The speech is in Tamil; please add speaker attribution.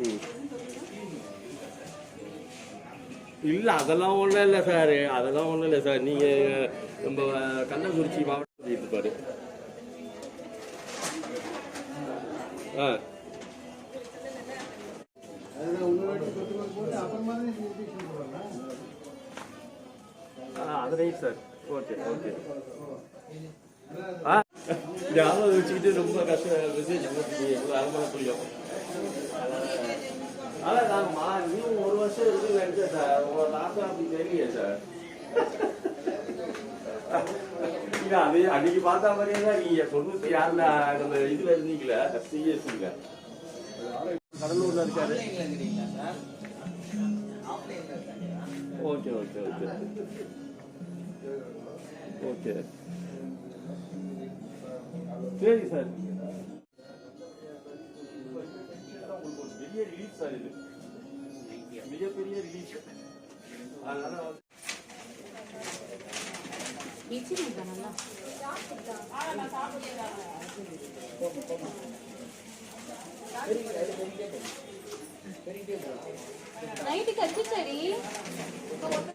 Speaker 1: ம் இல்லை அதெல்லாம் ஒன்றும் இல்லை சார், அதெல்லாம் ஒன்றும் இல்லை சார். நீங்கள் நம்ம கள்ளக்குறிச்சி மாவட்டம் இருப்பாரு. ஆ அது ரைட் சார். Okay okay. ஞாபகம் வச்சுக்கிட்டு ரொம்ப கஷ்டம். மெசேஜ் எவ்வளோ அரைமணி புரியும். அதான் நாங்கள் இன்னும் ஒரு வருஷம் இருக்குன்னு நினைச்சேன் சார். உங்கள் தாத்தா அப்படி தெரியலையே சார். இல்லை அது அன்னைக்கு பார்த்தா மாதிரியே தான் நீங்கள் தொண்ணூற்றி யாரில் நம்ம இதில் இருந்தீங்களா சிஎஸ்சியில் கடலூரில் இருக்காரு. ஓகே ஓகே ஓகே ஓகே சரி சார். உங்களுக்கு ஒரு பெரிய ரிலீஃப் சார், இது மிகப்பெரிய ரிலீஃப். அதனால
Speaker 2: நைட்டுக்கு வச்சு சரி.